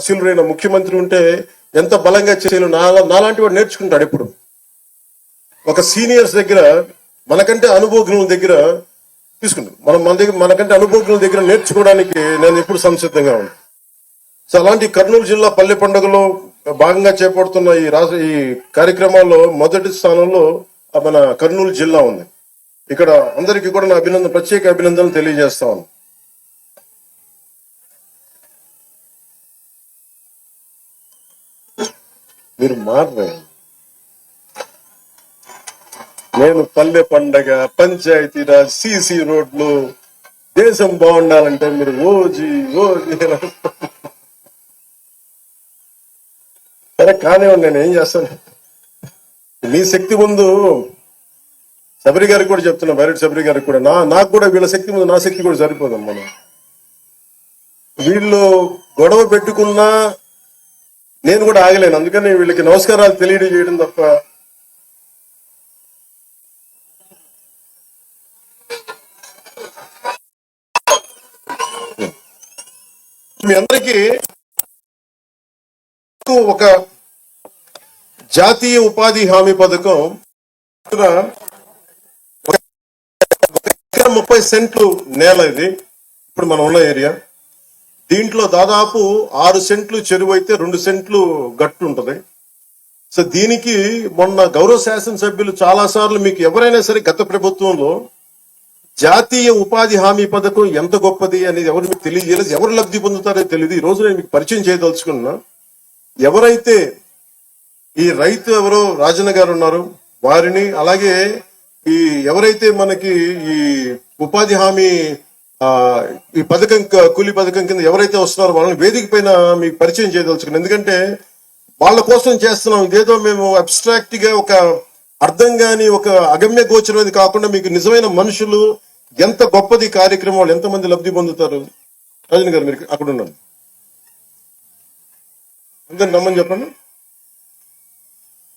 శీలురైన ముఖ్యమంత్రి ఉంటే ఎంత బలంగా చేయాలో నాలాంటి వాడు నేర్చుకుంటాడు. ఎప్పుడు ఒక సీనియర్స్ దగ్గర మనకంటే అనుభవజ్ఞుల దగ్గర తీసుకుంటాం. మనకంటే అనుభవజ్ఞుల దగ్గర నేర్చుకోవడానికి నేను ఎప్పుడు సంసిద్ధంగా ఉన్నాను. సో అలాంటి కర్నూలు జిల్లా పల్లె పండుగలో భాగంగా చేపడుతున్న ఈ కార్యక్రమాల్లో మొదటి స్థానంలో మన కర్నూలు జిల్లా ఉంది. ఇక్కడ అందరికీ కూడా నా ప్రత్యేక అభినందనలు తెలియజేస్తా ఉన్నాను. మీరు మారలే. నేను పల్లె పండగ, పంచాయతీరాజ్, సిసి రోడ్లు, దేశం బాగుండాలంటే మీరు ఓజీ సరే కానివ్వండి, నేను ఏం చేస్తాను. మీ శక్తి ముందు శబరి గారికి కూడా చెప్తున్నా, బైరెడ్డి శబరి గారికి కూడా నాకు కూడా వీళ్ళ శక్తి ముందు నా శక్తి కూడా సరిపోదాం. మనం వీళ్ళు గొడవ పెట్టుకున్నా నేను కూడా ఆగలేను. అందుకని వీళ్ళకి నమస్కారాలు తెలియజేయడం తప్ప మీ అందరికీ ఒక జాతీయ ఉపాధి హామీ పథకం 30 సెంట్లు నేల. ఇది ఇప్పుడు మనం ఉన్న ఏరియా. దీంట్లో దాదాపు 6 సెంట్లు చెరువు అయితే 2 సెంట్లు గట్టు ఉంటది. సో దీనికి మొన్న గౌరవ శాసనసభ్యులు చాలా సార్లు మీకు ఎవరైనా సరే గత ప్రభుత్వంలో జాతీయ ఉపాధి హామీ పథకం ఎంత గొప్పది అనేది ఎవరు మీకు తెలియజేయలేదు. ఎవరు లబ్ధి పొందుతారో తెలియదు. ఈ రోజు నేను మీకు పరిచయం చేయదలుచుకున్నా. ఎవరైతే ఈ రైతు ఎవరో రాజన్న గారు ఉన్నారు వారిని, అలాగే ఈ ఎవరైతే మనకి ఈ ఉపాధి హామీ ఈ పథకం కూలీ పథకం కింద ఎవరైతే వస్తున్నారో వాళ్ళని వేదిక పైన మీకు పరిచయం చేయదలుచుకున్నాను. ఎందుకంటే వాళ్ళ కోసం చేస్తున్నాం. ఇదేదో మేము అబ్స్ట్రాక్ట్ గా ఒక అర్థం కాని ఒక అగమ్య గోచరమైనది కాకుండా మీకు నిజమైన మనుషులు ఎంత గొప్పది కార్యక్రమం, వాళ్ళు ఎంతమంది లబ్ధి పొందుతారు. రాజన్ గారు మీరు అక్కడ ఉన్నారు, అందరు నమ్మని చెప్పండి.